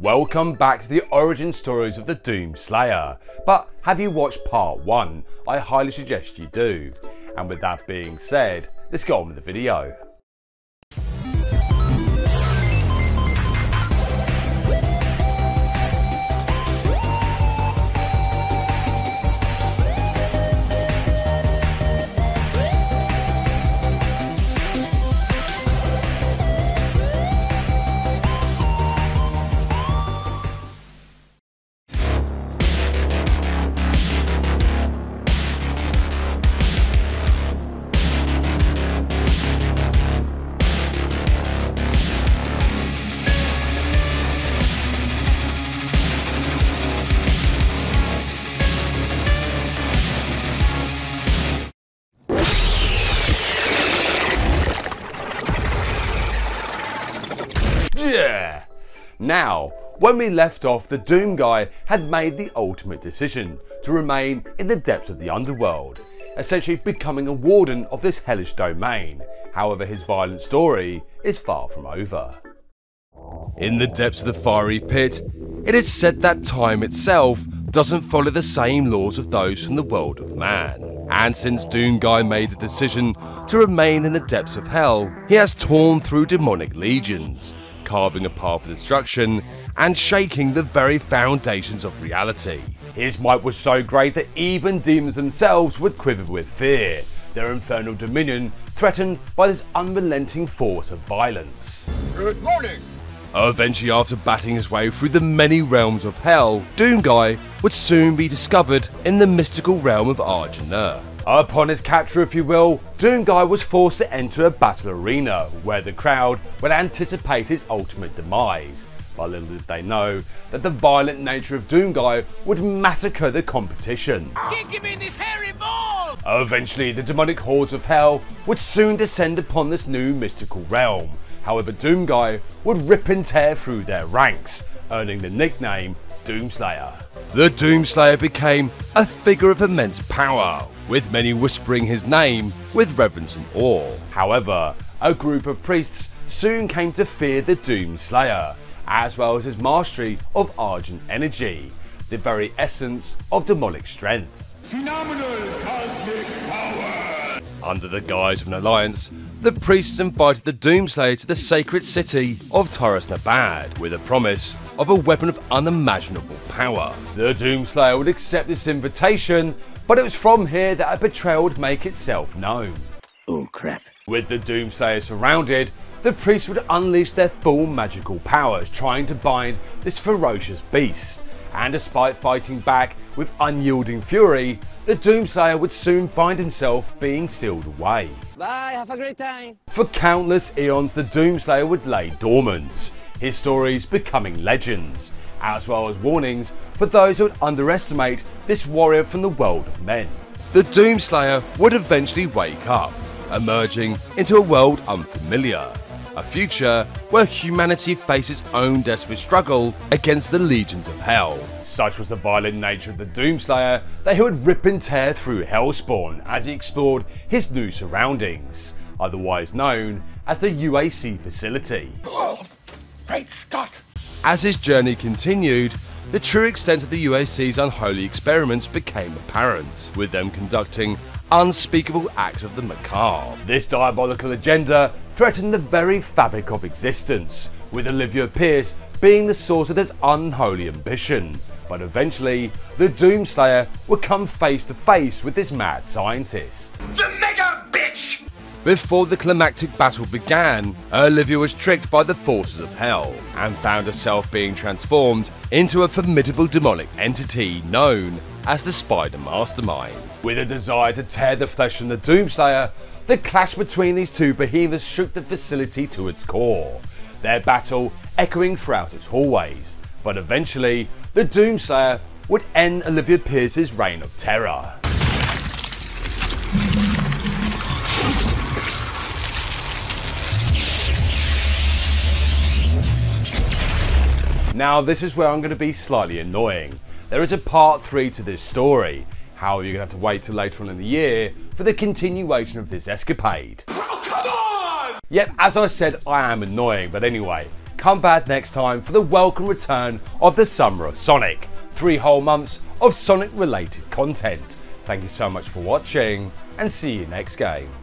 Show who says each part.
Speaker 1: Welcome back to the origin stories of the Doomslayer. But have you watched part 1? I highly suggest you do. And with that being said, let's get on with the video. Yeah! Now, when we left off, the Doom Guy had made the ultimate decision to remain in the depths of the underworld, essentially becoming a warden of this hellish domain. However, his violent story is far from over. In the depths of the fiery pit, it is said that time itself doesn't follow the same laws of those from the world of man. And since Doom Guy made the decision to remain in the depths of hell, he has torn through demonic legions, carving a path of destruction and shaking the very foundations of reality. His might was so great that even demons themselves would quiver with fear, their infernal dominion threatened by this unrelenting force of violence.
Speaker 2: Good morning!
Speaker 1: Eventually, after batting his way through the many realms of hell, Doom Guy would soon be discovered in the mystical realm of Arjuna. Upon his capture, if you will, Doom Guy was forced to enter a battle arena where the crowd would anticipate his ultimate demise. But little did they know that the violent nature of Doom Guy would massacre the competition.
Speaker 2: Kick him in his hairy balls!
Speaker 1: Eventually, the demonic hordes of hell would soon descend upon this new mystical realm. However, Doom Guy would rip and tear through their ranks, earning the nickname Doomslayer. The Doomslayer became a figure of immense power, with many whispering his name with reverence and awe. However, a group of priests soon came to fear the Doomslayer, as well as his mastery of Argent energy, the very essence of demonic strength.
Speaker 2: Phenomenal cosmic power!
Speaker 1: Under the guise of an alliance, the priests invited the Doomslayer to the sacred city of Taurus Nabad with a promise of a weapon of unimaginable power. The Doomslayer would accept this invitation, but it was from here that a betrayal would make itself known.
Speaker 3: Oh crap.
Speaker 1: With the Doomslayer surrounded, the priests would unleash their full magical powers, trying to bind this ferocious beast. And despite fighting back with unyielding fury, the Doomslayer would soon find himself being sealed away.
Speaker 3: Bye, have a great time.
Speaker 1: For countless eons, the Doomslayer would lay dormant, his stories becoming legends, as well as warnings for those who would underestimate this warrior from the world of men. The Doomslayer would eventually wake up, emerging into a world unfamiliar, a future where humanity faces its own desperate struggle against the legions of hell. Such was the violent nature of the Doomslayer that he would rip and tear through Hellspawn as he explored his new surroundings, otherwise known as the UAC facility.
Speaker 2: Oh, great Scott!
Speaker 1: As his journey continued, the true extent of the UAC's unholy experiments became apparent, with them conducting unspeakable acts of the macabre. This diabolical agenda threatened the very fabric of existence, with Olivia Pierce being the source of this unholy ambition. But eventually, the Doomslayer would come face to face with this mad scientist.
Speaker 2: The mega bitch!
Speaker 1: Before the climactic battle began, Olivia was tricked by the forces of hell and found herself being transformed into a formidable demonic entity known as the Spider Mastermind. With a desire to tear the flesh from the Doomslayer, the clash between these two behemoths shook the facility to its core, their battle echoing throughout its hallways. But eventually, the Doomslayer would end Olivia Pierce's reign of terror. Now, this is where I'm going to be slightly annoying. There is a part 3 to this story. However, you're going to have to wait till later on in the year for the continuation of this escapade.
Speaker 2: Oh, come on!
Speaker 1: Yep, as I said, I am annoying, but anyway, come back next time for the welcome return of the Summer of Sonic. 3 whole months of Sonic related content. Thank you so much for watching and see you next game.